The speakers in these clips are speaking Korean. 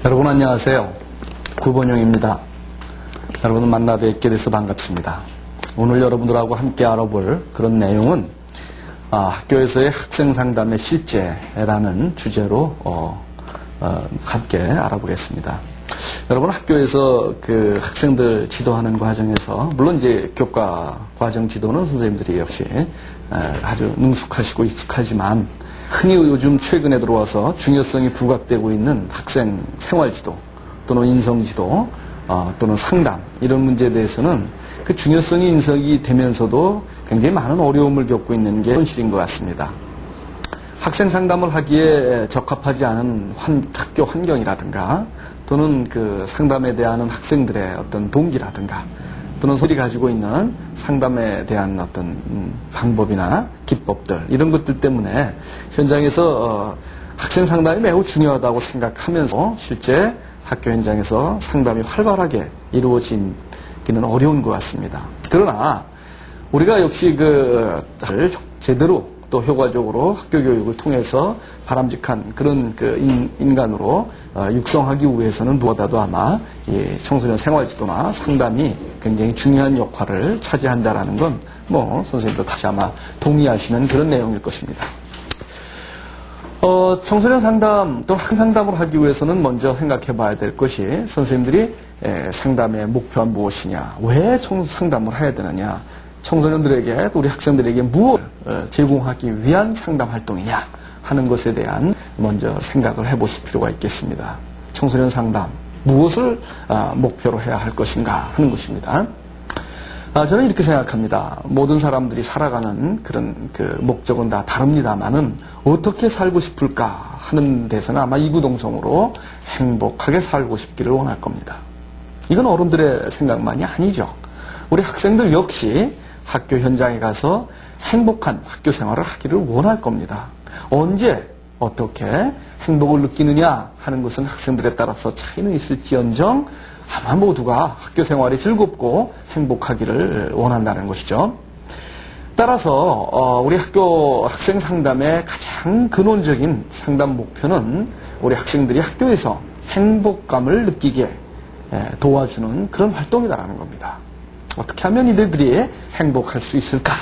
여러분 안녕하세요. 구본영입니다. 여러분을 만나 뵙게 돼서 반갑습니다. 오늘 여러분들하고 함께 알아볼 그런 내용은 학교에서의 학생 상담의 실제라는 주제로 함께 알아보겠습니다. 여러분 학교에서 그 학생들 지도하는 과정에서 물론 이제 교과 과정 지도는 선생님들이 역시 아주 능숙하시고 익숙하지만 흔히 요즘 최근에 들어와서 중요성이 부각되고 있는 학생 생활지도 또는 인성지도 또는 상담 이런 문제에 대해서는 그 중요성이 인식이 되면서도 굉장히 많은 어려움을 겪고 있는 게 현실인 것 같습니다. 학생 상담을 하기에 적합하지 않은 학교 환경이라든가 또는 그 상담에 대한 학생들의 어떤 동기라든가 또는 소리 가지고 있는 상담에 대한 어떤 방법이나 기법들 이런 것들 때문에 현장에서 학생 상담이 매우 중요하다고 생각하면서 실제 학교 현장에서 상담이 활발하게 이루어지기는 어려운 것 같습니다. 그러나 우리가 역시 제대로 또 효과적으로 학교 교육을 통해서 바람직한 그런 인간으로 육성하기 위해서는 무엇보다도 아마 이 청소년 생활지도나 상담이 굉장히 중요한 역할을 차지한다라는 건 선생님도 다시 아마 동의하시는 그런 내용일 것입니다. 청소년 상담 또는 학생 상담을 하기 위해서는 먼저 생각해 봐야 될 것이 선생님들이 상담의 목표가 무엇이냐, 왜 상담을 해야 되느냐, 청소년들에게 우리 학생들에게 무엇을 제공하기 위한 상담 활동이냐 하는 것에 대한 먼저 생각을 해보실 필요가 있겠습니다. 청소년 상담 무엇을 목표로 해야 할 것인가 하는 것입니다. 저는 이렇게 생각합니다. 모든 사람들이 살아가는 그런 목적은 다 다릅니다만은 어떻게 살고 싶을까 하는 데서는 아마 이구동성으로 행복하게 살고 싶기를 원할 겁니다. 이건 어른들의 생각만이 아니죠. 우리 학생들 역시 학교 현장에 가서 행복한 학교 생활을 하기를 원할 겁니다. 언제 어떻게 행복을 느끼느냐 하는 것은 학생들에 따라서 차이는 있을지언정 아마 모두가 학교 생활이 즐겁고 행복하기를 원한다는 것이죠. 따라서 우리 학교 학생 상담의 가장 근원적인 상담 목표는 우리 학생들이 학교에서 행복감을 느끼게 도와주는 그런 활동이다라는 겁니다. 어떻게 하면 이들이 행복할 수 있을까?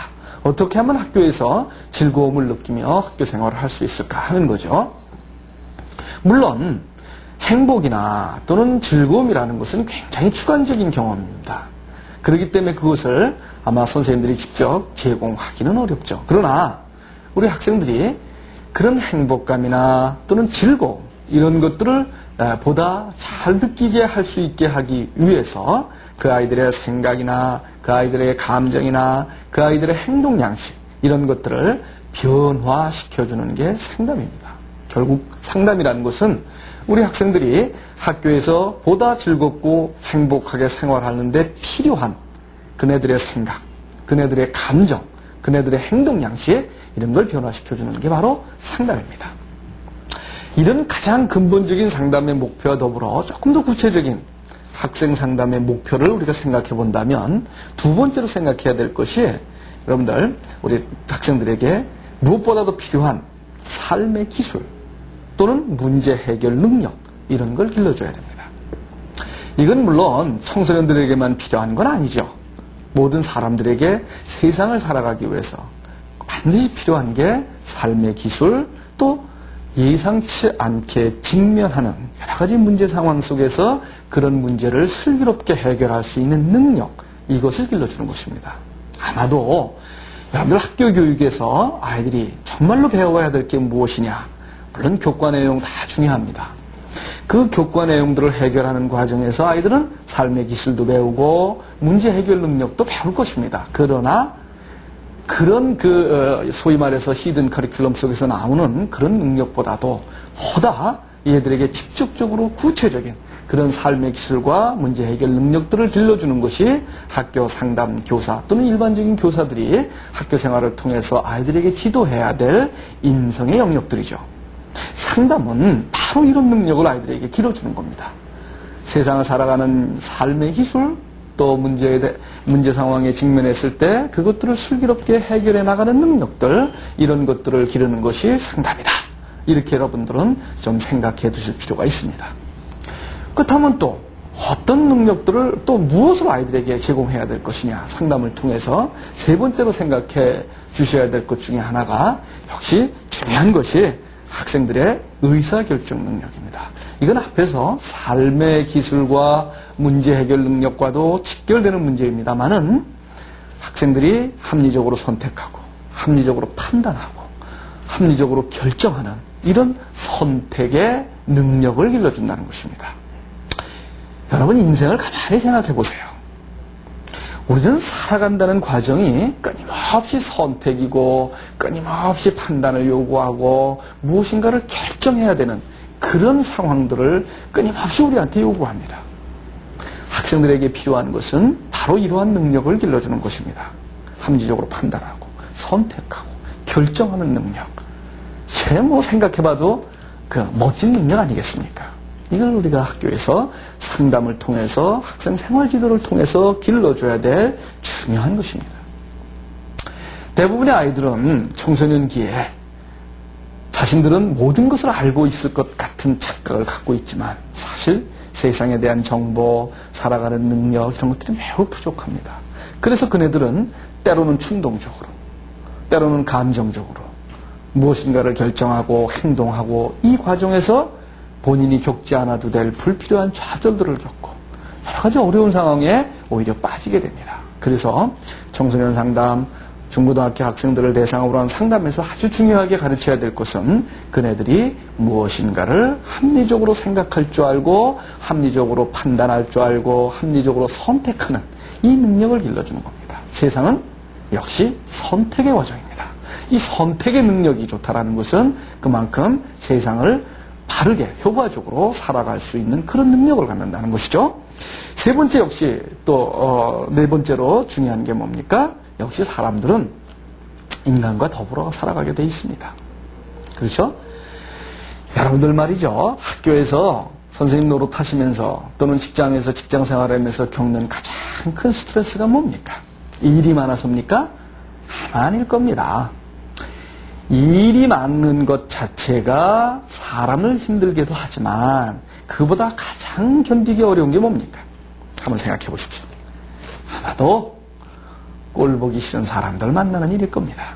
어떻게 하면 학교에서 즐거움을 느끼며 학교 생활을 할 수 있을까 하는 거죠. 물론 행복이나 또는 즐거움이라는 것은 굉장히 주관적인 경험입니다. 그렇기 때문에 그것을 아마 선생님들이 직접 제공하기는 어렵죠. 그러나 우리 학생들이 그런 행복감이나 또는 즐거움 이런 것들을 보다 잘 느끼게 할 수 있게 하기 위해서 그 아이들의 생각이나 그 아이들의 감정이나 그 아이들의 행동 양식 이런 것들을 변화시켜주는 게 상담입니다. 결국 상담이라는 것은 우리 학생들이 학교에서 보다 즐겁고 행복하게 생활하는데 필요한 그네들의 생각, 그네들의 감정, 그네들의 행동 양식 이런 걸 변화시켜주는 게 바로 상담입니다. 이런 가장 근본적인 상담의 목표와 더불어 조금 더 구체적인 학생 상담의 목표를 우리가 생각해 본다면 두 번째로 생각해야 될 것이 여러분들 우리 학생들에게 무엇보다도 필요한 삶의 기술 또는 문제 해결 능력 이런 걸 길러줘야 됩니다. 이건 물론 청소년들에게만 필요한 건 아니죠. 모든 사람들에게 세상을 살아가기 위해서 반드시 필요한 게 삶의 기술 또 예상치 않게 직면하는 여러 가지 문제 상황 속에서 그런 문제를 슬기롭게 해결할 수 있는 능력 이것을 길러주는 것입니다. 아마도 여러분들 학교 교육에서 아이들이 정말로 배워야 될 게 무엇이냐 물론 교과 내용 다 중요합니다. 그 교과 내용들을 해결하는 과정에서 아이들은 삶의 기술도 배우고 문제 해결 능력도 배울 것입니다. 그러나 그런 소위 말해서 히든 커리큘럼 속에서 나오는 그런 능력보다도 보다 얘들에게 직접적으로 구체적인 그런 삶의 기술과 문제 해결 능력들을 길러주는 것이 학교 상담 교사 또는 일반적인 교사들이 학교 생활을 통해서 아이들에게 지도해야 될 인성의 영역들이죠. 상담은 바로 이런 능력을 아이들에게 길러주는 겁니다. 세상을 살아가는 삶의 기술 또 문제 상황에 직면했을 때 그것들을 슬기롭게 해결해 나가는 능력들 이런 것들을 기르는 것이 상담이다. 이렇게 여러분들은 좀 생각해 두실 필요가 있습니다. 그렇다면 또 어떤 능력들을 또 무엇으로 아이들에게 제공해야 될 것이냐, 상담을 통해서 세 번째로 생각해 주셔야 될 것 중에 하나가 역시 중요한 것이 학생들의 의사결정 능력입니다. 이건 앞에서 삶의 기술과 문제 해결 능력과도 직결되는 문제입니다만은 학생들이 합리적으로 선택하고 합리적으로 판단하고 합리적으로 결정하는 이런 선택의 능력을 길러준다는 것입니다. 여러분, 인생을 가만히 생각해 보세요. 우리는 살아간다는 과정이 끊임없이 선택이고 끊임없이 판단을 요구하고 무엇인가를 결정해야 되는 그런 상황들을 끊임없이 우리한테 요구합니다. 학생들에게 필요한 것은 바로 이러한 능력을 길러주는 것입니다. 합리적으로 판단하고 선택하고 결정하는 능력. 생각해봐도 그 멋진 능력 아니겠습니까? 이걸 우리가 학교에서 상담을 통해서 학생 생활 지도를 통해서 길러줘야 될 중요한 것입니다. 대부분의 아이들은 청소년기에 자신들은 모든 것을 알고 있을 것 같은 착각을 갖고 있지만 사실 세상에 대한 정보, 살아가는 능력 이런 것들이 매우 부족합니다. 그래서 그네들은 때로는 충동적으로, 때로는 감정적으로 무엇인가를 결정하고 행동하고 이 과정에서 본인이 겪지 않아도 될 불필요한 좌절들을 겪고 여러 가지 어려운 상황에 오히려 빠지게 됩니다. 그래서 청소년 상담, 중고등학교 학생들을 대상으로 한 상담에서 아주 중요하게 가르쳐야 될 것은 그네들이 무엇인가를 합리적으로 생각할 줄 알고 합리적으로 판단할 줄 알고 합리적으로 선택하는 이 능력을 길러주는 겁니다. 세상은 역시 선택의 과정입니다. 이 선택의 능력이 좋다라는 것은 그만큼 세상을 바르게 효과적으로 살아갈 수 있는 그런 능력을 갖는다는 것이죠. 세 번째 역시 또 네 번째로 중요한 게 뭡니까? 역시 사람들은 인간과 더불어 살아가게 돼 있습니다. 그렇죠? 여러분들 말이죠. 학교에서 선생님 노릇하시면서 또는 직장에서 직장 생활하면서 겪는 가장 큰 스트레스가 뭡니까? 일이 많아서입니까? 아닐 겁니다. 일이 많은 것 자체가 사람을 힘들게도 하지만 그보다 가장 견디기 어려운 게 뭡니까? 한번 생각해 보십시오. 아마도 꼴 보기 싫은 사람들 만나는 일일 겁니다.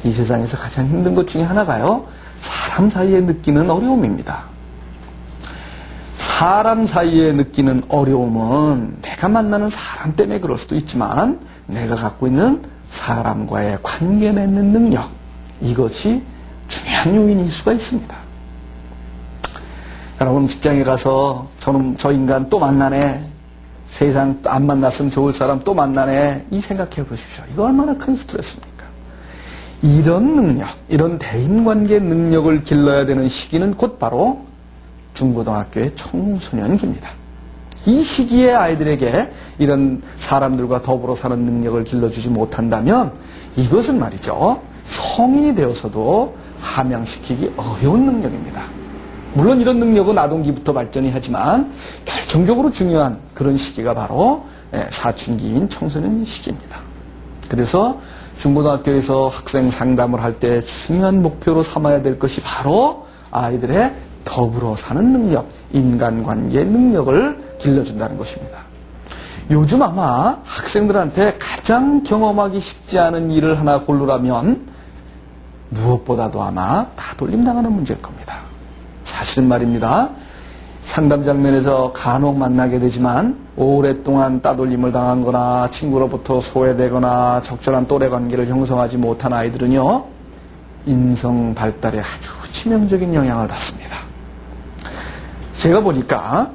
이 세상에서 가장 힘든 것 중에 하나가요, 사람 사이에 느끼는 어려움입니다. 사람 사이에 느끼는 어려움은 내가 만나는 사람 때문에 그럴 수도 있지만 내가 갖고 있는 사람과의 관계 맺는 능력, 이것이 중요한 요인일 수가 있습니다. 여러분, 직장에 가서 저는 저 인간 또 만나네, 세상 안 만났으면 좋을 사람 또 만나네, 이 생각해 보십시오. 이거 얼마나 큰 스트레스입니까? 이런 능력, 이런 대인관계 능력을 길러야 되는 시기는 곧바로 중고등학교의 청소년기입니다. 이 시기에 아이들에게 이런 사람들과 더불어 사는 능력을 길러주지 못한다면 이것은 말이죠, 성인이 되어서도 함양시키기 어려운 능력입니다. 물론 이런 능력은 아동기부터 발전이 하지만 결정적으로 중요한 그런 시기가 바로 사춘기인 청소년 시기입니다. 그래서 중고등학교에서 학생 상담을 할 때 중요한 목표로 삼아야 될 것이 바로 아이들의 더불어 사는 능력, 인간관계 능력을 길러준다는 것입니다. 요즘 아마 학생들한테 가장 경험하기 쉽지 않은 일을 하나 고르라면 무엇보다도 아마 따돌림당하는 문제일 겁니다. 사실은 말입니다. 상담 장면에서 간혹 만나게 되지만 오랫동안 따돌림을 당한 거나 친구로부터 소외되거나 적절한 또래 관계를 형성하지 못한 아이들은요, 인성 발달에 아주 치명적인 영향을 받습니다. 제가 보니까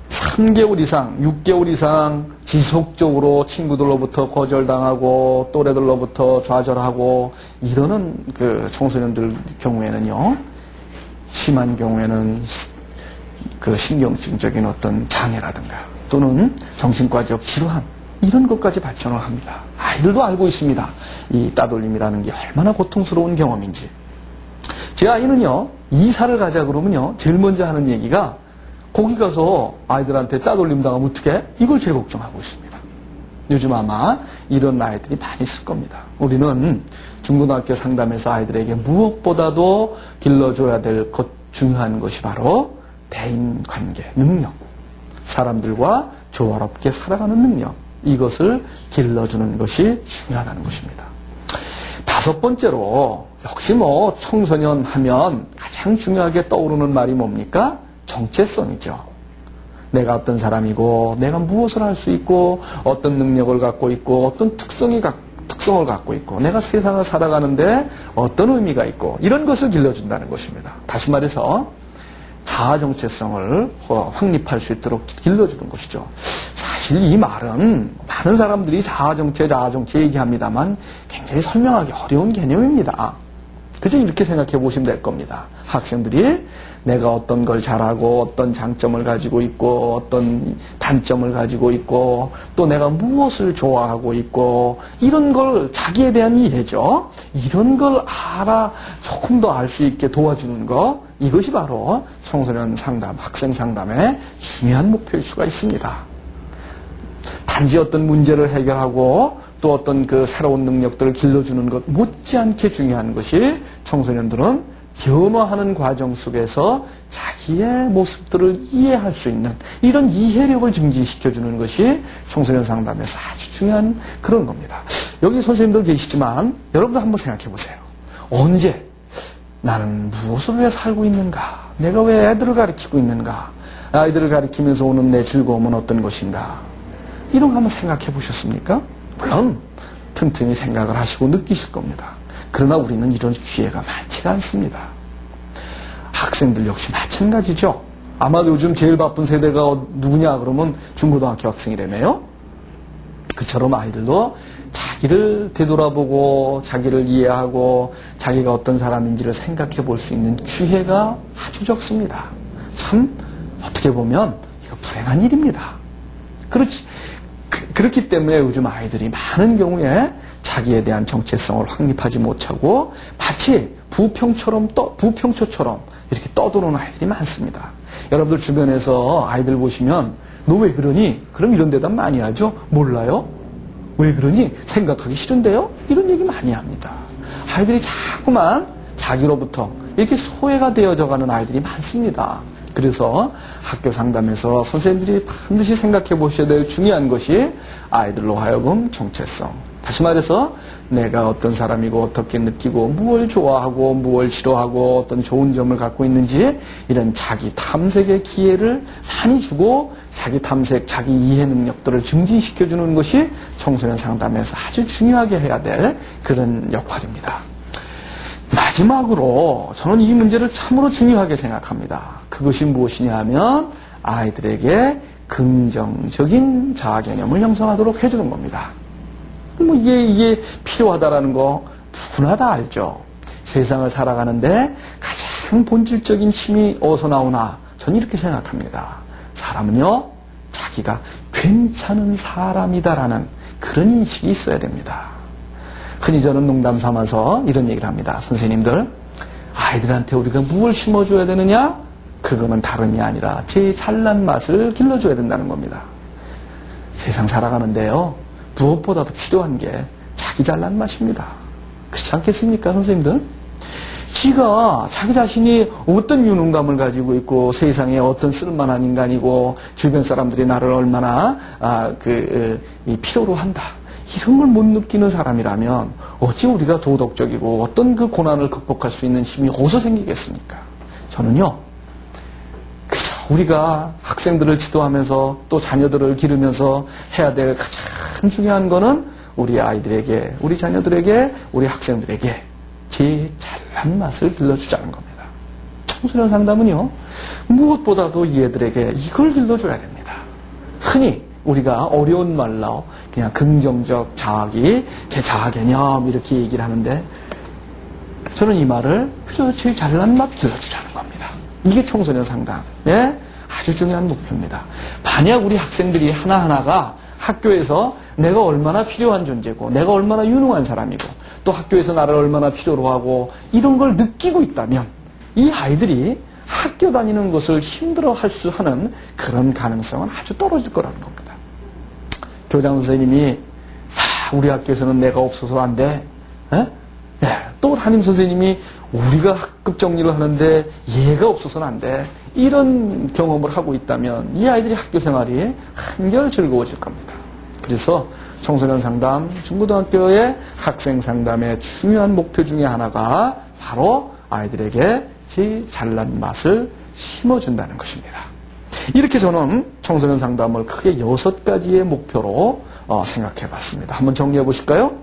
3개월 이상, 6개월 이상 지속적으로 친구들로부터 거절당하고 또래들로부터 좌절하고 이러는 그 청소년들 경우에는요, 심한 경우에는 그 신경증적인 어떤 장애라든가 또는 정신과적 질환 이런 것까지 발전을 합니다. 아이들도 알고 있습니다. 이 따돌림이라는 게 얼마나 고통스러운 경험인지. 제 아이는요, 이사를 가자 그러면요, 제일 먼저 하는 얘기가 거기 가서 아이들한테 따돌림 당하면 어떡해? 이걸 제일 걱정하고 있습니다. 요즘 아마 이런 아이들이 많이 있을 겁니다. 우리는 중고등학교 상담에서 아이들에게 무엇보다도 길러줘야 될 것 중요한 것이 바로 대인관계 능력, 사람들과 조화롭게 살아가는 능력, 이것을 길러주는 것이 중요하다는 것입니다. 다섯 번째로 역시 청소년 하면 가장 중요하게 떠오르는 말이 뭡니까? 정체성이죠. 내가 어떤 사람이고, 내가 무엇을 할 수 있고, 어떤 능력을 갖고 있고, 어떤 특성을 갖고 있고, 내가 세상을 살아가는데 어떤 의미가 있고, 이런 것을 길러준다는 것입니다. 다시 말해서 자아 정체성을 확립할 수 있도록 길러주는 것이죠. 사실 이 말은 많은 사람들이 자아 정체 얘기합니다만 굉장히 설명하기 어려운 개념입니다. 그저 이렇게 생각해 보시면 될 겁니다. 학생들이 내가 어떤 걸 잘하고 어떤 장점을 가지고 있고 어떤 단점을 가지고 있고 또 내가 무엇을 좋아하고 있고 이런 걸 자기에 대한 이해죠. 이런 걸 조금 더 알 수 있게 도와주는 것, 이것이 바로 청소년 상담, 학생 상담의 중요한 목표일 수가 있습니다. 단지 어떤 문제를 해결하고 또 어떤 그 새로운 능력들을 길러주는 것 못지않게 중요한 것이 청소년들은 변화하는 과정 속에서 자기의 모습들을 이해할 수 있는 이런 이해력을 증진시켜주는 것이 청소년 상담에서 아주 중요한 그런 겁니다. 여기 선생님들 계시지만 여러분도 한번 생각해 보세요. 언제 나는 무엇을 위해 살고 있는가? 내가 왜 애들을 가르치고 있는가? 아이들을 가르치면서 오는 내 즐거움은 어떤 것인가? 이런 거 한번 생각해 보셨습니까? 물론 틈틈이 생각을 하시고 느끼실 겁니다. 그러나 우리는 이런 기회가 많지가 않습니다. 학생들 역시 마찬가지죠. 아마도 요즘 제일 바쁜 세대가 누구냐 그러면 중고등학교 학생이라며요. 그처럼 아이들도 자기를 되돌아보고 자기를 이해하고 자기가 어떤 사람인지를 생각해 볼 수 있는 기회가 아주 적습니다. 참 어떻게 보면 이거 불행한 일입니다. 그렇기 때문에 요즘 아이들이 많은 경우에 자기에 대한 정체성을 확립하지 못하고 마치 부평초처럼 이렇게 떠도는 아이들이 많습니다. 여러분들 주변에서 아이들 보시면 너 왜 그러니? 그럼 이런 대답 많이 하죠. 몰라요? 왜 그러니? 생각하기 싫은데요? 이런 얘기 많이 합니다. 아이들이 자꾸만 자기로부터 이렇게 소외가 되어져 가는 아이들이 많습니다. 그래서 학교 상담에서 선생님들이 반드시 생각해 보셔야 될 중요한 것이 아이들로 하여금 정체성. 다시 말해서 내가 어떤 사람이고 어떻게 느끼고 무엇을 좋아하고 무엇을 싫어하고 어떤 좋은 점을 갖고 있는지 이런 자기 탐색의 기회를 많이 주고 자기 탐색, 자기 이해 능력들을 증진시켜주는 것이 청소년 상담에서 아주 중요하게 해야 될 그런 역할입니다. 마지막으로 저는 이 문제를 참으로 중요하게 생각합니다. 그것이 무엇이냐 하면 아이들에게 긍정적인 자아 개념을 형성하도록 해주는 겁니다. 이게 필요하다라는 거 누구나 다 알죠. 세상을 살아가는데 가장 본질적인 힘이 어디서 나오나? 저는 이렇게 생각합니다. 사람은요, 자기가 괜찮은 사람이다라는 그런 인식이 있어야 됩니다. 흔히 저는 농담 삼아서 이런 얘기를 합니다. 선생님들, 아이들한테 우리가 무엇을 심어줘야 되느냐? 그거는 다름이 아니라 제 잘난 맛을 길러줘야 된다는 겁니다. 세상 살아가는데요, 무엇보다도 필요한 게 자기 잘난 맛입니다. 그렇지 않겠습니까, 선생님들? 지가 자기 자신이 어떤 유능감을 가지고 있고 세상에 어떤 쓸만한 인간이고 주변 사람들이 나를 얼마나 필요로 한다. 이런 걸 못 느끼는 사람이라면 어찌 우리가 도덕적이고 어떤 그 고난을 극복할 수 있는 힘이 어디서 생기겠습니까? 저는요, 그래서 우리가 학생들을 지도하면서 또 자녀들을 기르면서 해야 될 가장 중요한 거는 우리 아이들에게, 우리 자녀들에게, 우리 학생들에게 제 잘난 맛을 길러주자는 겁니다. 청소년 상담은요, 무엇보다도 얘들에게 이걸 길러줘야 됩니다. 흔히 우리가 어려운 말로 그냥 긍정적 자아 개념 이렇게 얘기를 하는데 저는 이 말을 그저 제일 잘난 맛 길러주자는 겁니다. 이게 청소년 상담의 아주 중요한 목표입니다. 만약 우리 학생들이 하나하나가 학교에서 내가 얼마나 필요한 존재고 내가 얼마나 유능한 사람이고 또 학교에서 나를 얼마나 필요로 하고 이런 걸 느끼고 있다면 이 아이들이 학교 다니는 것을 힘들어할 수 하는 그런 가능성은 아주 떨어질 거라는 겁니다. 교장 선생님이 우리 학교에서는 내가 없어서 안 돼. 또 담임선생님이 우리가 학급 정리를 하는데 얘가 없어서는 안 돼. 이런 경험을 하고 있다면 이 아이들이 학교 생활이 한결 즐거워질 겁니다. 그래서 청소년 상담, 중고등학교의 학생 상담의 중요한 목표 중에 하나가 바로 아이들에게 제일 잘난 맛을 심어준다는 것입니다. 이렇게 저는 청소년 상담을 크게 6가지의 목표로 생각해 봤습니다. 한번 정리해 보실까요?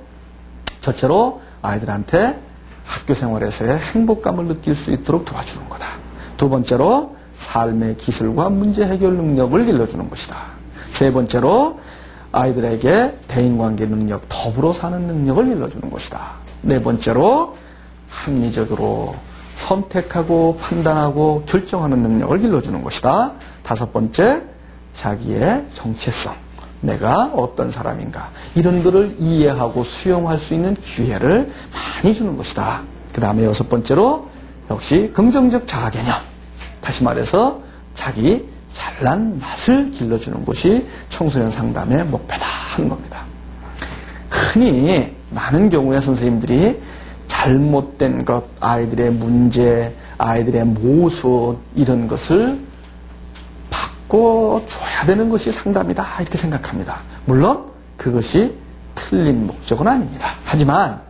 첫째로 아이들한테 학교 생활에서의 행복감을 느낄 수 있도록 도와주는 거다. 두 번째로 삶의 기술과 문제 해결 능력을 길러주는 것이다. 세 번째로 아이들에게 대인관계 능력, 더불어 사는 능력을 길러주는 것이다. 네 번째로 합리적으로 선택하고 판단하고 결정하는 능력을 길러주는 것이다. 다섯 번째, 자기의 정체성, 내가 어떤 사람인가 이런 것을 이해하고 수용할 수 있는 기회를 많이 주는 것이다. 그 다음에 여섯 번째로 역시 긍정적 자아개념, 다시 말해서 자기 잘난 맛을 길러주는 것이 청소년 상담의 목표다 하는 겁니다. 흔히 많은 경우에 선생님들이 잘못된 것, 아이들의 문제, 아이들의 모습 이런 것을 바꿔줘야 되는 것이 상담이다 이렇게 생각합니다. 물론 그것이 틀린 목적은 아닙니다. 하지만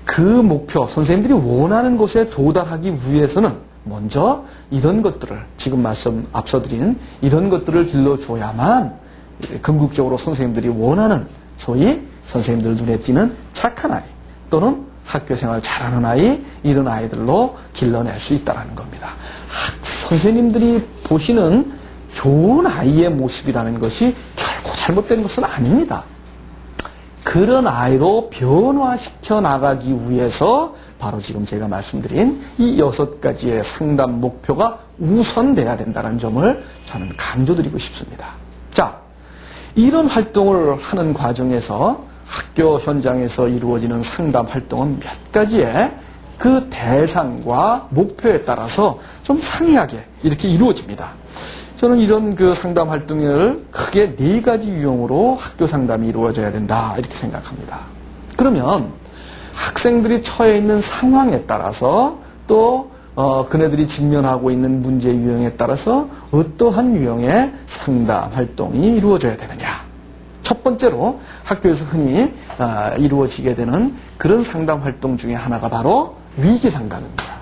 그 목표, 선생님들이 원하는 곳에 도달하기 위해서는 먼저 이런 것들을, 지금 앞서드린 이런 것들을 길러줘야만 궁극적으로 선생님들이 원하는 소위 선생님들 눈에 띄는 착한 아이 또는 학교생활 잘하는 아이, 이런 아이들로 길러낼 수 있다는 겁니다. 선생님들이 보시는 좋은 아이의 모습이라는 것이 결코 잘못된 것은 아닙니다. 그런 아이로 변화시켜 나가기 위해서 바로 지금 제가 말씀드린 이 6가지의 상담 목표가 우선돼야 된다는 점을 저는 강조드리고 싶습니다. 자, 이런 활동을 하는 과정에서 학교 현장에서 이루어지는 상담 활동은 몇 가지의 그 대상과 목표에 따라서 좀 상이하게 이렇게 이루어집니다. 저는 이런 그 상담 활동을 크게 4가지 유형으로 학교 상담이 이루어져야 된다 이렇게 생각합니다. 그러면 학생들이 처해 있는 상황에 따라서 또 그네들이 직면하고 있는 문제 유형에 따라서 어떠한 유형의 상담 활동이 이루어져야 되느냐. 첫 번째로 학교에서 흔히 이루어지게 되는 그런 상담 활동 중에 하나가 바로 위기 상담입니다.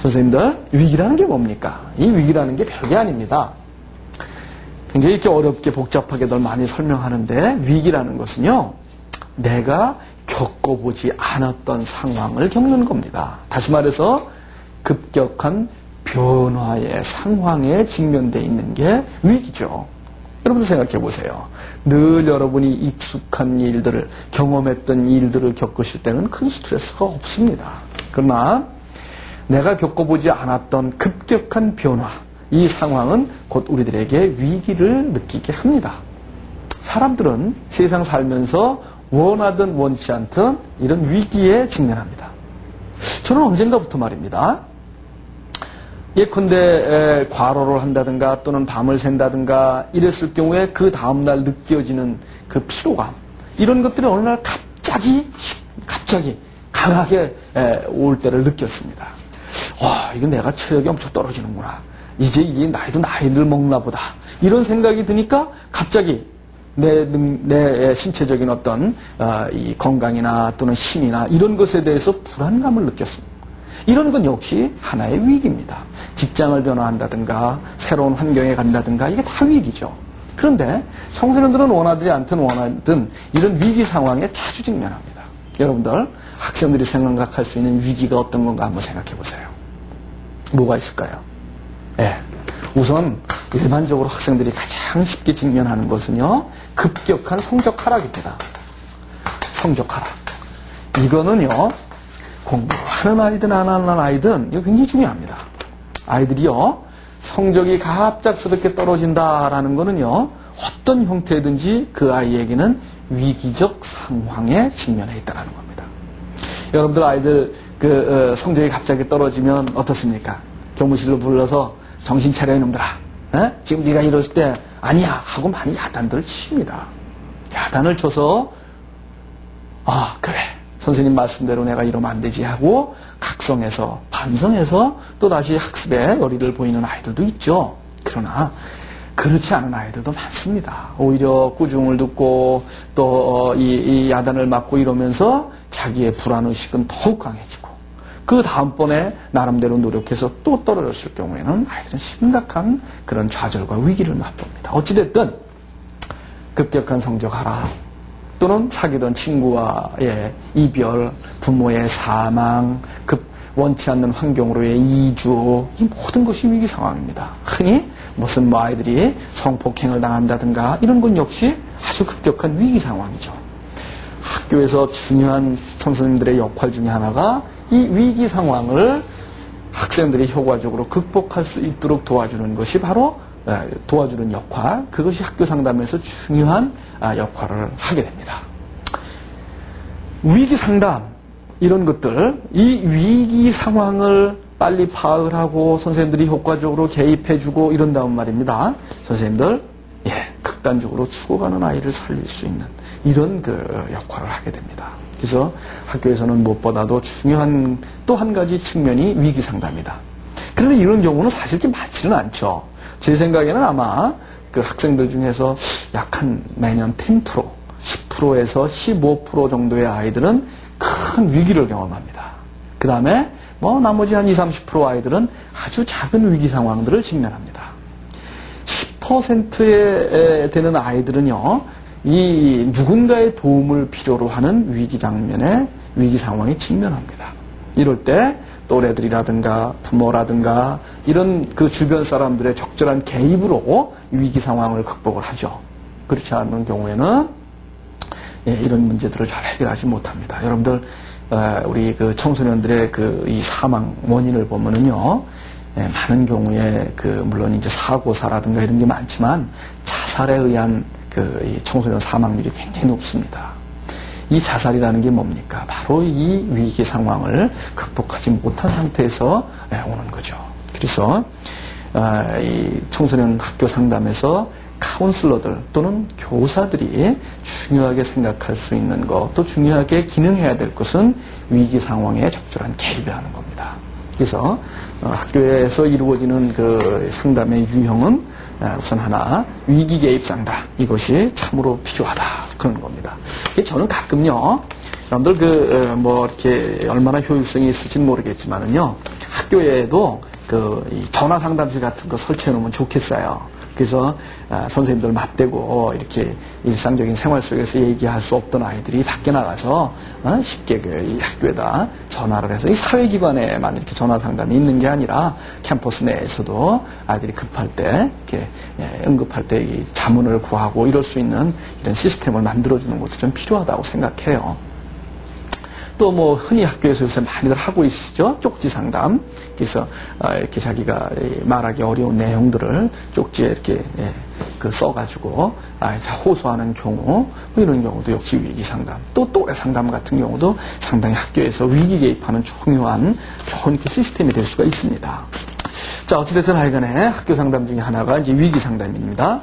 선생님들, 위기라는 게 뭡니까? 이 위기라는 게 별게 아닙니다. 굉장히 이렇게 어렵게 복잡하게들 많이 설명하는데, 위기라는 것은요, 내가 겪어보지 않았던 상황을 겪는 겁니다. 다시 말해서 급격한 변화의 상황에 직면되어 있는 게 위기죠. 여러분들 생각해 보세요. 늘 여러분이 익숙한 일들을, 경험했던 일들을 겪으실 때는 큰 스트레스가 없습니다. 그러나 내가 겪어보지 않았던 급격한 변화, 이 상황은 곧 우리들에게 위기를 느끼게 합니다. 사람들은 세상 살면서 원하든 원치 않든 이런 위기에 직면합니다. 저는 언젠가부터 말입니다. 예컨대 과로를 한다든가 또는 밤을 샌다든가 이랬을 경우에 그 다음날 느껴지는 그 피로감, 이런 것들이 어느 날 갑자기 강하게 올 때를 느꼈습니다. 와, 이거 내가 체력이 엄청 떨어지는구나. 이제 이게 나이도 나이를 먹나 보다. 이런 생각이 드니까 갑자기 내 신체적인 어떤 이 건강이나 또는 힘이나 이런 것에 대해서 불안감을 느꼈습니다. 이런 건 역시 하나의 위기입니다. 직장을 변화한다든가 새로운 환경에 간다든가 이게 다 위기죠. 그런데 청소년들은 원하든 않든 이런 위기 상황에 자주 직면합니다. 여러분들, 학생들이 생각할 수 있는 위기가 어떤 건가 한번 생각해 보세요. 뭐가 있을까요? 우선 일반적으로 학생들이 가장 쉽게 직면하는 것은요, 급격한 성적 하락입니다. 성적 하락. 이거는요, 공부하는 아이든 안 하는 아이든 이거 굉장히 중요합니다. 아이들이요, 성적이 갑작스럽게 떨어진다라는 거는요, 어떤 형태든지 그 아이에게는 위기적 상황에 직면해 있다는 겁니다. 여러분들 아이들 성적이 갑자기 떨어지면 어떻습니까? 교무실로 불러서 정신 차려 이놈들아. 지금 네가 이럴 때 아니야 하고 많이 야단들을 칩니다. 야단을 쳐서 그래. 선생님 말씀대로 내가 이러면 안 되지 하고 각성해서 반성해서 또다시 학습에 열의를 보이는 아이들도 있죠. 그러나 그렇지 않은 아이들도 많습니다. 오히려 꾸중을 듣고 또 이 야단을 맞고 이러면서 자기의 불안의식은 더욱 강해지고 그 다음번에 나름대로 노력해서 또 떨어졌을 경우에는 아이들은 심각한 그런 좌절과 위기를 맛봅니다. 어찌됐든 급격한 성적하락 또는 사귀던 친구와의 이별, 부모의 사망, 원치 않는 환경으로의 이주, 이 모든 것이 위기 상황입니다. 흔히 무슨 아이들이 성폭행을 당한다든가 이런 건 역시 아주 급격한 위기 상황이죠. 학교에서 중요한 선생님들의 역할 중에 하나가 이 위기 상황을 학생들이 효과적으로 극복할 수 있도록 도와주는 것이 바로 도와주는 역할, 그것이 학교 상담에서 중요한 역할을 하게 됩니다. 위기 상담, 이런 것들, 이 위기 상황을 빨리 파악을 하고 선생님들이 효과적으로 개입해주고 이런다면 말입니다. 선생님들, 극단적으로 죽어가는 아이를 살릴 수 있는 이런 그 역할을 하게 됩니다. 그래서 학교에서는 무엇보다도 중요한 또 한 가지 측면이 위기 상담이다. 그런데 이런 경우는 사실 그렇게 많지는 않죠. 제 생각에는 아마 그 학생들 중에서 약 한 매년 10%, 10%에서 15% 정도의 아이들은 큰 위기를 경험합니다. 그 다음에 나머지 한 20, 30% 아이들은 아주 작은 위기 상황들을 직면합니다. 10%에 되는 아이들은요, 이 누군가의 도움을 필요로 하는 위기 장면에 위기 상황에 직면합니다. 이럴 때 또래들이라든가 부모라든가 이런 그 주변 사람들의 적절한 개입으로 위기 상황을 극복을 하죠. 그렇지 않은 경우에는 이런 문제들을 잘 해결하지 못합니다. 여러분들 우리 그 청소년들의 그 이 사망 원인을 보면은요, 많은 경우에 물론 이제 사고사라든가 이런 게 많지만 자살에 의한 이 청소년 사망률이 굉장히 높습니다. 이 자살이라는 게 뭡니까? 바로 이 위기 상황을 극복하지 못한 상태에서 오는 거죠. 그래서 이 청소년 학교 상담에서 카운슬러들 또는 교사들이 중요하게 생각할 수 있는 것, 또 중요하게 기능해야 될 것은 위기 상황에 적절한 개입을 하는 겁니다. 그래서 학교에서 이루어지는 그 상담의 유형은 우선 하나, 위기 개입 상담, 이것이 참으로 필요하다, 그런 겁니다. 저는 가끔요, 여러분들 이렇게 얼마나 효율성이 있을지는 모르겠지만은요, 학교에도 이 전화 상담실 같은 거 설치해 놓으면 좋겠어요. 그래서 선생님들 맞대고 이렇게 일상적인 생활 속에서 얘기할 수 없던 아이들이 밖에 나가서 쉽게 이 학교에다 전화를 해서 이 사회기관에만 이렇게 전화 상담이 있는 게 아니라 캠퍼스 내에서도 아이들이 급할 때 이렇게 응급할 때 이 자문을 구하고 이럴 수 있는 이런 시스템을 만들어주는 것도 좀 필요하다고 생각해요. 또 흔히 학교에서 요새 많이들 하고 있죠. 쪽지 상담. 그래서 이렇게 자기가 말하기 어려운 내용들을 쪽지에 이렇게 써가지고 호소하는 경우, 이런 경우도 역시 위기 상담. 또 또래 상담 같은 경우도 상당히 학교에서 위기 개입하는 중요한 좋은 시스템이 될 수가 있습니다. 자, 어찌됐든 하여간에 학교 상담 중에 하나가 이제 위기 상담입니다.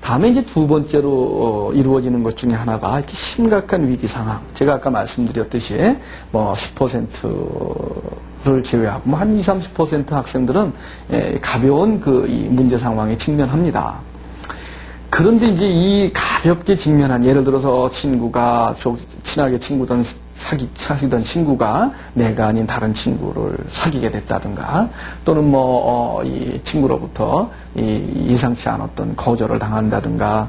다음에 이제 두 번째로 이루어지는 것 중에 하나가 이렇게 심각한 위기 상황. 제가 아까 말씀드렸듯이 10%를 제외하고 한 20, 30% 학생들은 가벼운 이 문제 상황에 직면합니다. 그런데 이제 이 가볍게 직면한, 예를 들어서 친구가 친하게 사귀던 친구가 내가 아닌 다른 친구를 사귀게 됐다든가, 또는 이 친구로부터 예상치 않았던 거절을 당한다든가,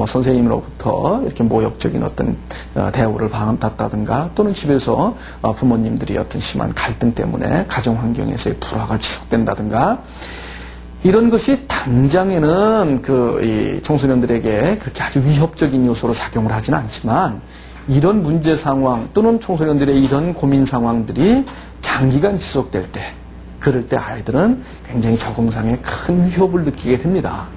선생님으로부터 이렇게 모욕적인 어떤 대우를 받았다든가, 또는 집에서 부모님들이 어떤 심한 갈등 때문에 가정 환경에서의 불화가 지속된다든가, 이런 것이 당장에는 이 청소년들에게 그렇게 아주 위협적인 요소로 작용을 하지는 않지만, 이런 문제 상황 또는 청소년들의 이런 고민 상황들이 장기간 지속될 때, 그럴 때 아이들은 굉장히 적응상에 큰 위협을 느끼게 됩니다.